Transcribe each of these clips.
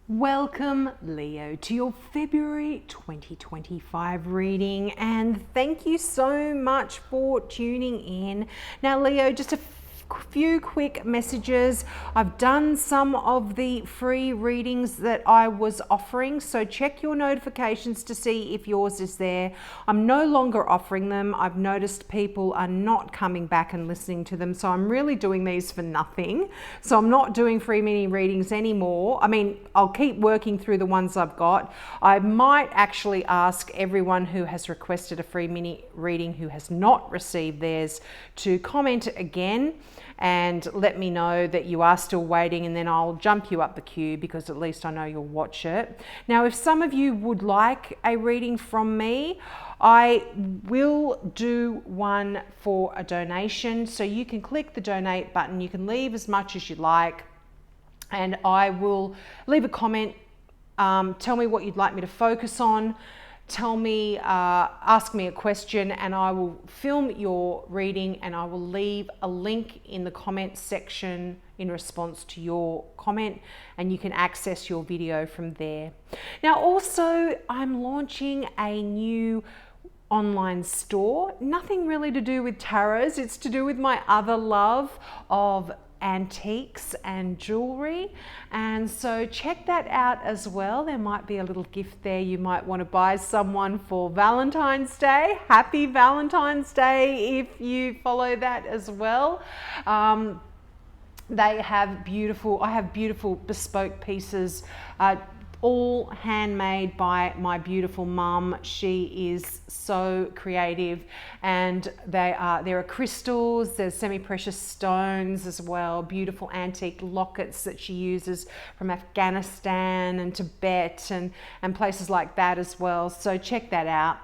Welcome, Leo, to your February 2025 reading, and thank you so much for tuning in. Now, Leo, just a few quick messages. I've done some of the free readings that I was offering, so check your notifications to see if yours is there. I'm no longer offering them. I've noticed people are not coming back and listening to them, so I'm really doing these for nothing. So I'm not doing free mini readings anymore. I mean, I'll keep working through the ones I've got. I might actually ask everyone who has requested a free mini reading who has not received theirs to comment again and let me know that you are still waiting, and then I'll jump you up the queue because at least I know you'll watch it. Now, if some of you would like a reading from me, I will do one for a donation. So you can click the donate button, you can leave as much as you like, and I will leave a comment. Tell me what you'd like me to focus on. Tell me, ask me a question, and I will film your reading and I will leave a link in the comment section in response to your comment, and you can access your video from there. Now, also, I'm launching a new online store. Nothing really to do with tarots, it's to do with my other love of antiques and jewelry, and so check that out as well. There might be a little gift there you might want to buy someone for Valentine's Day. Happy Valentine's Day if you follow that as well. I have beautiful bespoke pieces, all handmade by my beautiful mum. She is so creative, and there are crystals, there's semi-precious stones as well, beautiful antique lockets that she uses from Afghanistan and Tibet and places like that as well. So check that out.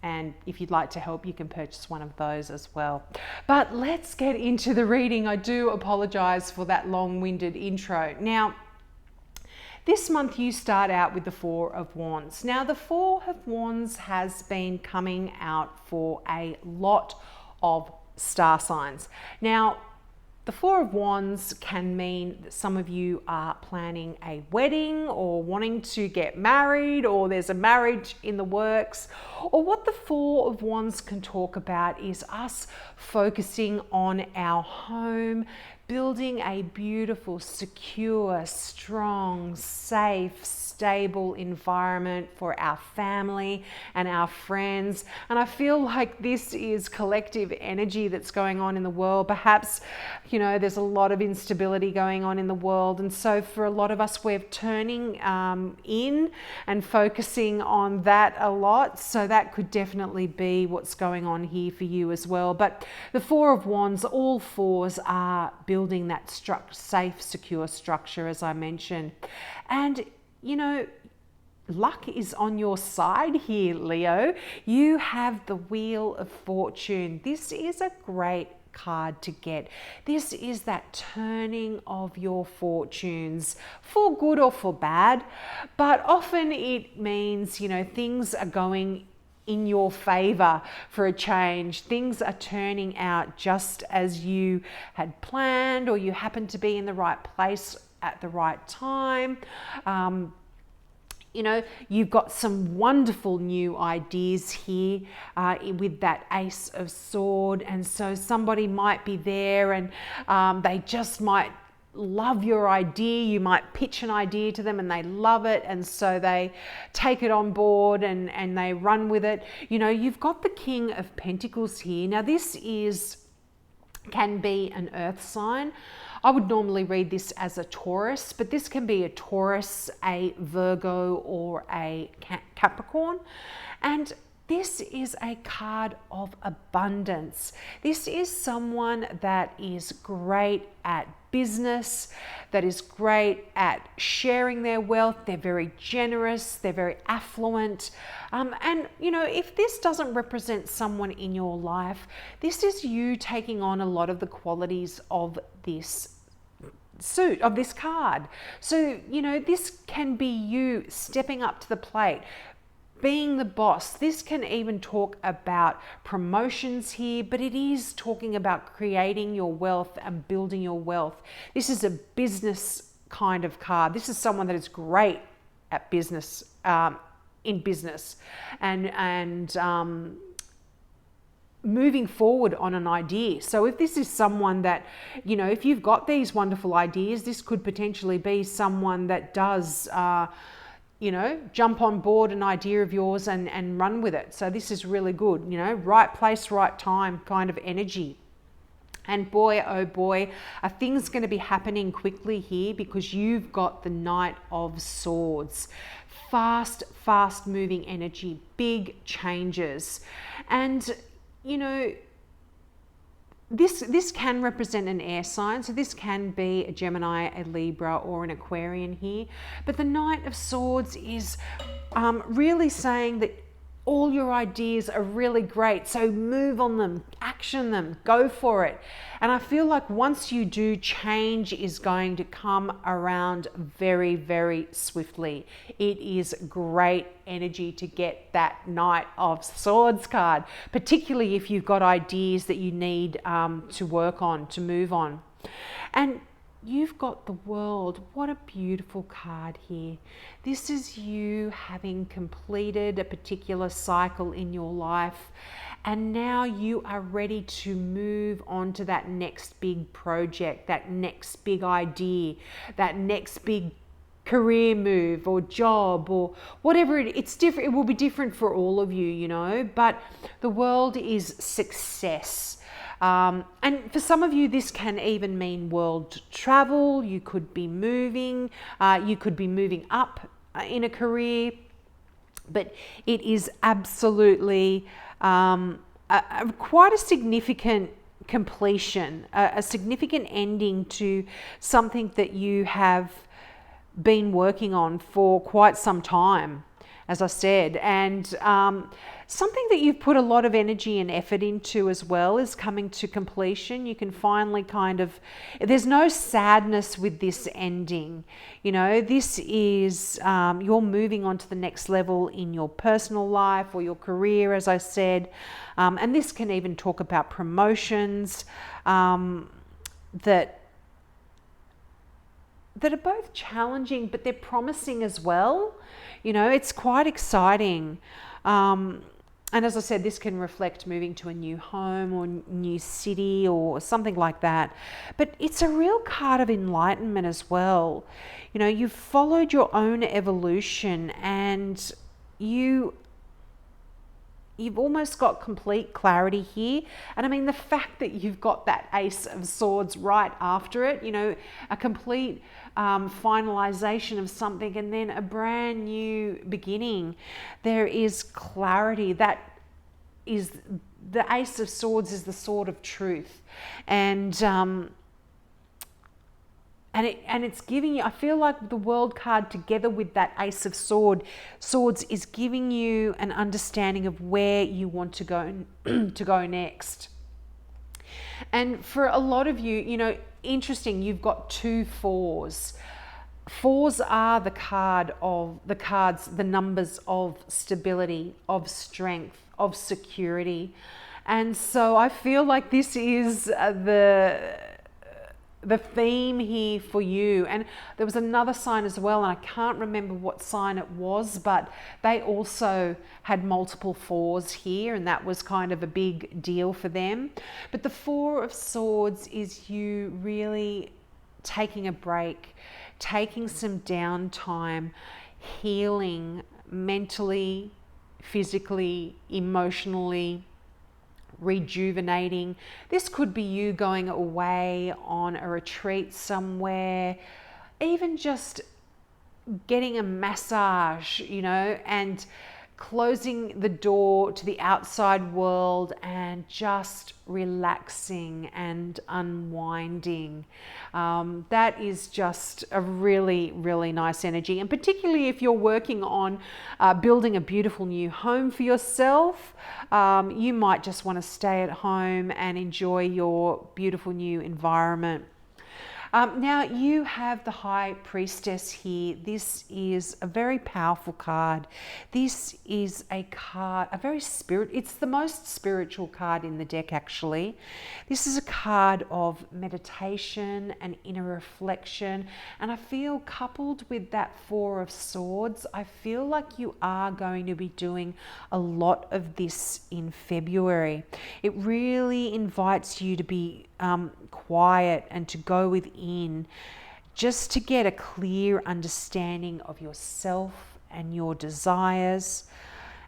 And if you'd like to help, you can purchase one of those as well. But let's get into the reading. I do apologize for that long-winded intro. Now, this month you start out with the Four of Wands. Now, the Four of Wands has been coming out for a lot of star signs. Now, the Four of Wands can mean that some of you are planning a wedding or wanting to get married, or there's a marriage in the works. Or what the Four of Wands can talk about is us focusing on our home, building a beautiful, secure, strong, safe, stable environment for our family and our friends. And I feel like this is collective energy that's going on in the world. Perhaps, there's a lot of instability going on in the world. And so for a lot of us, we're turning in and focusing on that a lot. So that could definitely be what's going on here for you as well. But the Four of Wands, all fours are building that safe, secure structure, as I mentioned. And luck is on your side here, Leo. You have the Wheel of Fortune. This is a great card to get. This is that turning of your fortunes for good or for bad, but often it means, things are going in your favor for a change. Things are turning out just as you had planned, or you happen to be in the right place at the right time. You've got some wonderful new ideas here with that Ace of Sword, and so somebody might be there and they just might love your idea. You might pitch an idea to them and they love it, and so they take it on board and they run with it. You've got the King of Pentacles here. Now, this can be an earth sign. I would normally read this as a Taurus, but this can be a Taurus, a Virgo, or a Capricorn. And this is a card of abundance. This is someone that is great at business, that is great at sharing their wealth. They're very generous, they're very affluent. And if this doesn't represent someone in your life, this is you taking on a lot of the qualities of this card. So, this can be you stepping up to the plate, being the boss. This can even talk about promotions here, but it is talking about creating your wealth and building your wealth. This is a business kind of card. This is someone that is great at business, in business, and moving forward on an idea. So if this is someone that, you know, if you've got these wonderful ideas, this could potentially be someone that does, you know, jump on board an idea of yours and run with it. So this is really good, you know, right place, right time kind of energy. And boy, oh boy, are things going to be happening quickly here, because you've got the Knight of Swords. Fast moving energy, big changes. And you know, this can represent an air sign, so this can be a Gemini, a Libra, or an Aquarian here. But the Knight of Swords is really saying that all your ideas are really great, so move on them, action them, go for it. And I feel like once you do, change is going to come around very, very swiftly. It is great energy to get that Knight of Swords card, particularly if you've got ideas that you need to work on, to move on. And you've got the World. What a beautiful card here. This is you having completed a particular cycle in your life, and now you are ready to move on to that next big project, that next big idea, that next big career move or job or whatever. It's different. It will be different for all of you, you know, but the World is success. And for some of you, this can even mean world travel. You could be moving, up in a career, but it is absolutely quite a significant completion, a significant ending to something that you have been working on for quite some time, as I said, and something that you've put a lot of energy and effort into as well is coming to completion. You can finally there's no sadness with this ending. You know, this is, you're moving on to the next level in your personal life or your career, as I said. And this can even talk about promotions that are both challenging, but they're promising as well. You know, it's quite exciting. And as I said, this can reflect moving to a new home or new city or something like that. But it's a real card of enlightenment as well. You know, you've followed your own evolution, and you've almost got complete clarity here. And I mean, the fact that you've got that Ace of Swords right after it, you know, a complete finalization of something and then a brand new beginning. There is clarity. That is, the Ace of Swords is the sword of truth. And it's giving you, I feel like the World card together with that Ace of Swords is giving you an understanding of where you want to go next. And for a lot of you, you know, interesting, you've got 2 4s. 4s are the numbers of stability, of strength, of security. And so I feel like this is the theme here for you. And there was another sign as well, and I can't remember what sign it was, but they also had multiple 4s here, and that was kind of a big deal for them. But the 4 of Swords is you really taking a break, taking some downtime, healing mentally, physically, emotionally, rejuvenating. This could be you going away on a retreat somewhere, even just getting a massage, you know, and closing the door to the outside world and just relaxing and unwinding. That is just a really, really nice energy. And particularly if you're working on building a beautiful new home for yourself, you might just want to stay at home and enjoy your beautiful new environment. Now you have the High Priestess here. This is a very powerful card. This is a card, it's the most spiritual card in the deck actually. This is a card of meditation and inner reflection. And I feel coupled with that Four of Swords, I feel like you are going to be doing a lot of this in February. It really invites you to be quiet and to go within, just to get a clear understanding of yourself and your desires.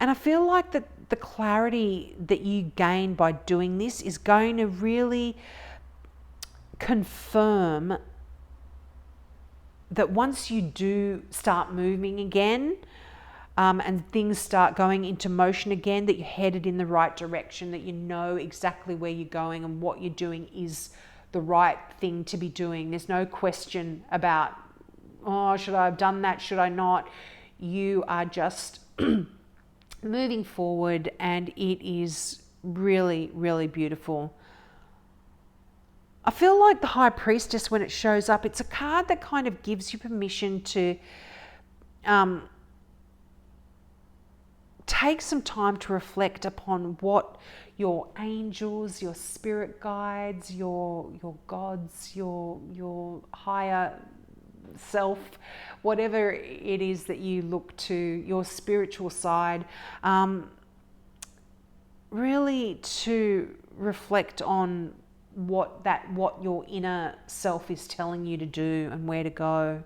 And I feel like that the clarity that you gain by doing this is going to really confirm that once you do start moving again, and things start going into motion again, that you're headed in the right direction, that you know exactly where you're going and what you're doing is the right thing to be doing. There's no question about, oh, should I have done that? Should I not? You are just moving forward, and it is really, really beautiful. I feel like the High Priestess, when it shows up, it's a card that kind of gives you permission to take some time to reflect upon what your angels, your spirit guides, your gods, your higher self, whatever it is that you look to, your spiritual side, really to reflect on what your inner self is telling you to do and where to go.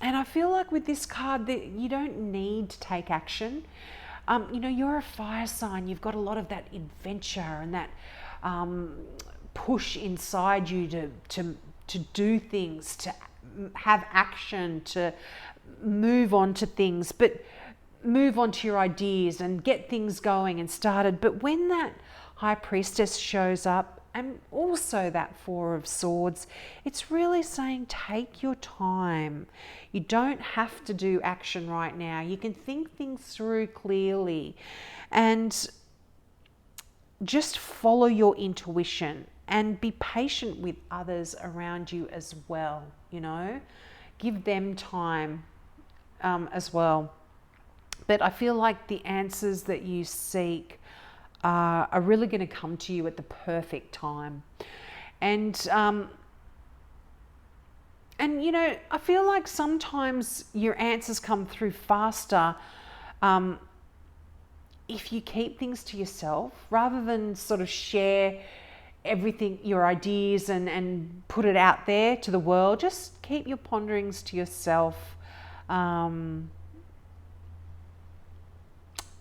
And I feel like with this card that you don't need to take action. You know, you're a fire sign. You've got a lot of that adventure and that push inside you to do things, to have action, to move on to things, but move on to your ideas and get things going and started. But when that High Priestess shows up, and also that Four of Swords, it's really saying take your time. You don't have to do action right now. You can think things through clearly and just follow your intuition and be patient with others around you as well, you know. Give them time as well. But I feel like the answers that you seek are really going to come to you at the perfect time. And you know, I feel like sometimes your answers come through faster if you keep things to yourself rather than sort of share everything, your ideas, and put it out there to the world. Just keep your ponderings to yourself.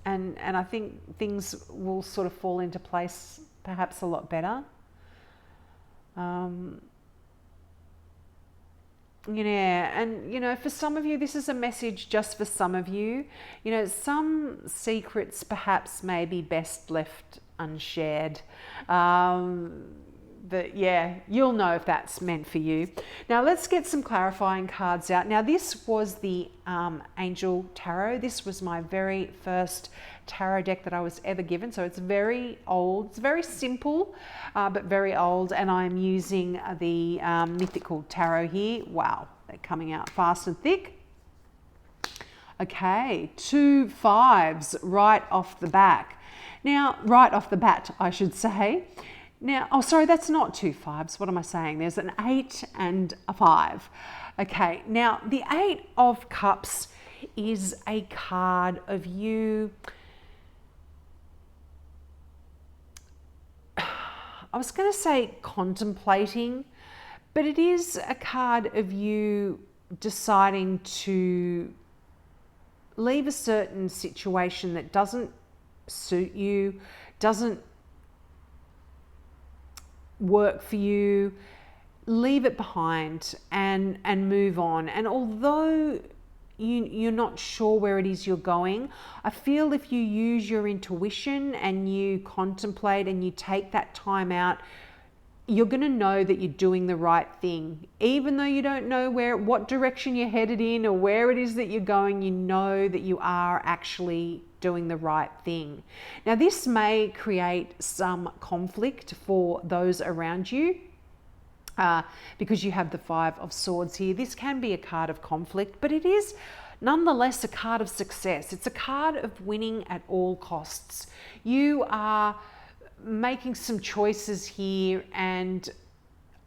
And I think things will sort of fall into place perhaps a lot better. Yeah, and you know, for some of you, this is a message just for some of you. You know, some secrets perhaps may be best left unshared. But yeah, you'll know if that's meant for you. Now let's get some clarifying cards out. Now this was the Angel Tarot. This was my very first tarot deck that I was ever given. So it's very old. It's very simple, but very old. And I'm using the Mythical Tarot here. Wow, they're coming out fast and thick. Okay, 2 5s right off the back. Now, right off the bat, I should say. Now, oh, sorry, that's not 2 5s. What am I saying? There's an 8 and a 5. Okay, now the 8 of Cups is a card of you. I was going to say contemplating, but it is a card of you deciding to leave a certain situation that doesn't suit you, doesn't work for you, leave it behind and move on. And although you're not sure where it is you're going, I feel if you use your intuition and you contemplate and you take that time out, you're going to know that you're doing the right thing. Even though you don't know what direction you're headed in or where it is that you're going, you know that you are actually doing the right thing. Now, this may create some conflict for those around you. because you have the Five of Swords here. This can be a card of conflict, but it is nonetheless a card of success. It's a card of winning at all costs. You are making some choices here, and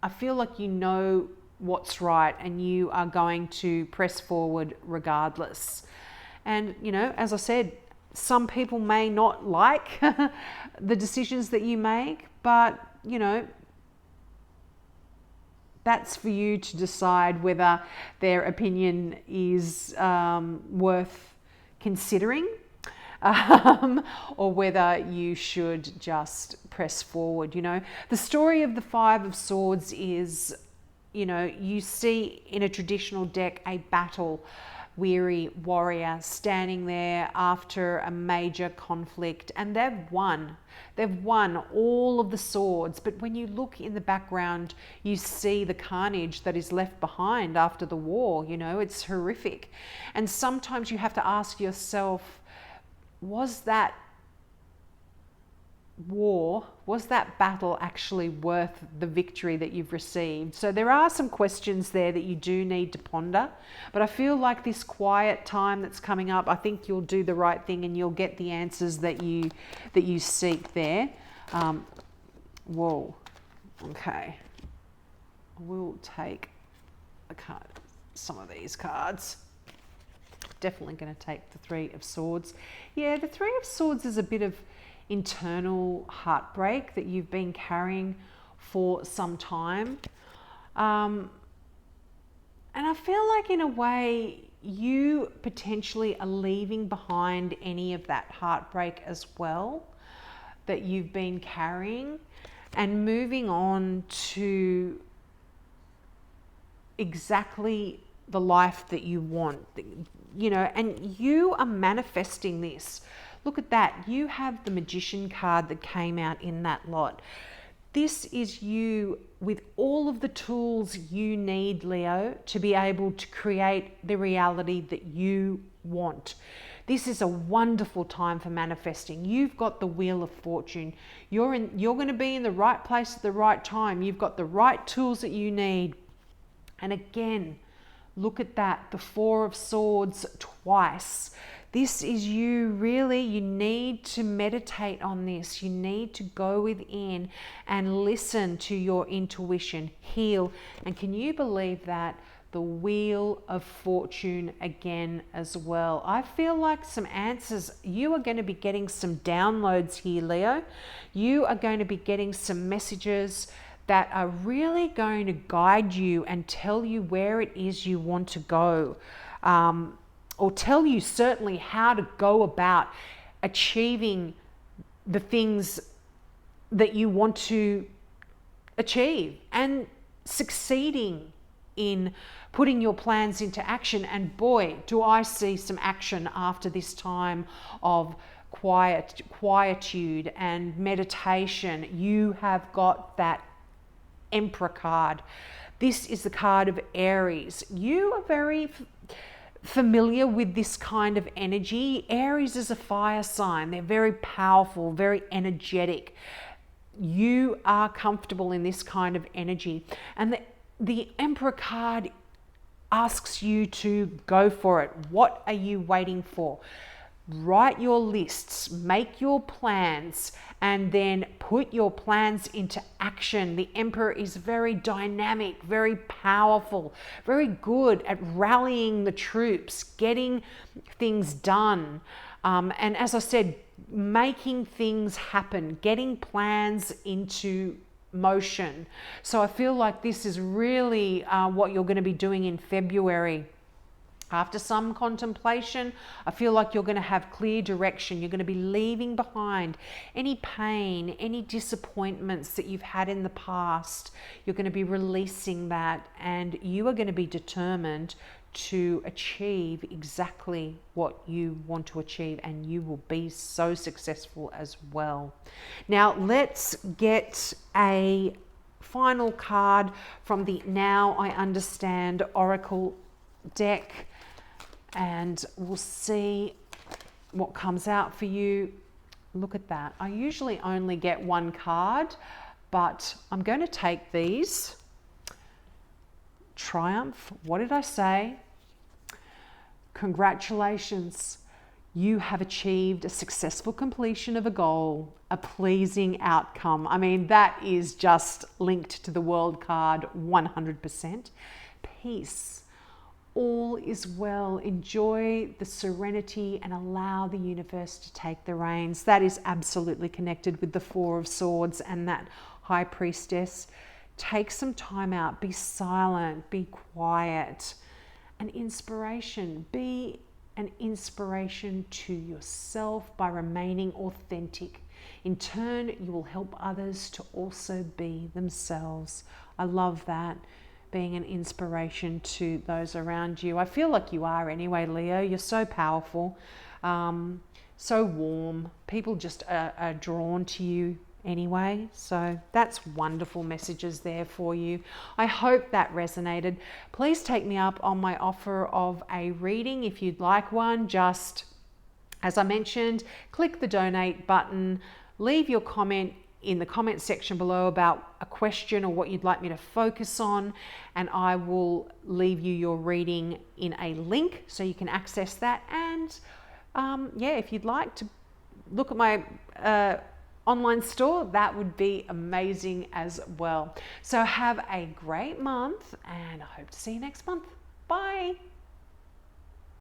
I feel like you know what's right, and you are going to press forward regardless. And, you know, as I said, some people may not like the decisions that you make, but, you know, that's for you to decide whether their opinion is worth considering, or whether you should just press forward. You know, the story of the Five of Swords is, you know, you see in a traditional deck a battle weary warrior standing there after a major conflict, and they've won. They've won all of the swords, but when you look in the background, you see the carnage that is left behind after the war. You know, it's horrific. And sometimes you have to ask yourself, was that war, was that battle actually worth the victory that you've received? So there are some questions there that you do need to ponder, but I feel like this quiet time that's coming up, I think you'll do the right thing and you'll get the answers that you seek there. Whoa, okay, we'll take a card, some of these cards. Definitely going to take the Three of Swords. Yeah, the Three of Swords is a bit of internal heartbreak that you've been carrying for some time. And I feel like in a way you potentially are leaving behind any of that heartbreak as well that you've been carrying, and moving on to exactly the life that you want, you know, and you are manifesting this. Look at that. You have the Magician card that came out in that lot. This is you with all of the tools you need, Leo, to be able to create the reality that you want. This is a wonderful time for manifesting. You've got the Wheel of Fortune. You're going to be in the right place at the right time. You've got the right tools that you need. And again, look at that, the Four of Swords twice. This is you really, you need to meditate on this. You need to go within and listen to your intuition, heal. And can you believe that? The Wheel of Fortune again as well. I feel like some answers, you are going to be getting some downloads here, Leo. You are going to be getting some messages that are really going to guide you and tell you where it is you want to go. Or tell you certainly how to go about achieving the things that you want to achieve and succeeding in putting your plans into action. And boy, do I see some action after this time of quietude and meditation. You have got that Emperor card. This is the card of Aries. You are very familiar with this kind of energy. Aries is a fire sign. They're very powerful, very energetic. You are comfortable in this kind of energy. And the Emperor card asks you to go for it. What are you waiting for? Write your lists, make your plans, and then put your plans into action. The Emperor is very dynamic, very powerful, very good at rallying the troops, getting things done. And as I said, making things happen, getting plans into motion. So I feel like this is really what you're going to be doing in February. After some contemplation, I feel like you're going to have clear direction. You're going to be leaving behind any pain, any disappointments that you've had in the past. You're going to be releasing that, and you are going to be determined to achieve exactly what you want to achieve, and you will be so successful as well. Now, let's get a final card from the Now I Understand Oracle deck, and we'll see what comes out for you. Look at that. I usually only get one card, but I'm going to take these triumph. What did I say? Congratulations. You have achieved a successful completion of a goal, a pleasing outcome. I mean, that is just linked to the world card 100%. Peace. All is well. Enjoy the serenity and allow the universe to take the reins. That is absolutely connected with the Four of Swords and that High Priestess. Take some time out. Be silent. Be quiet. An inspiration. Be an inspiration to yourself by remaining authentic. In turn, you will help others to also be themselves. I love that. Being an inspiration to those around you. I feel like you are anyway, Leo. You're so powerful, so warm. People just are drawn to you anyway. So that's wonderful messages there for you. I hope that resonated. Please take me up on my offer of a reading if you'd like one. Just, as I mentioned, click the donate button, leave your comment in the comment section below about a question or what you'd like me to focus on, and I will leave you your reading in a link so you can access that. And yeah, if you'd like to look at my online store, that would be amazing as well. So have a great month, and I hope to see you next month. Bye.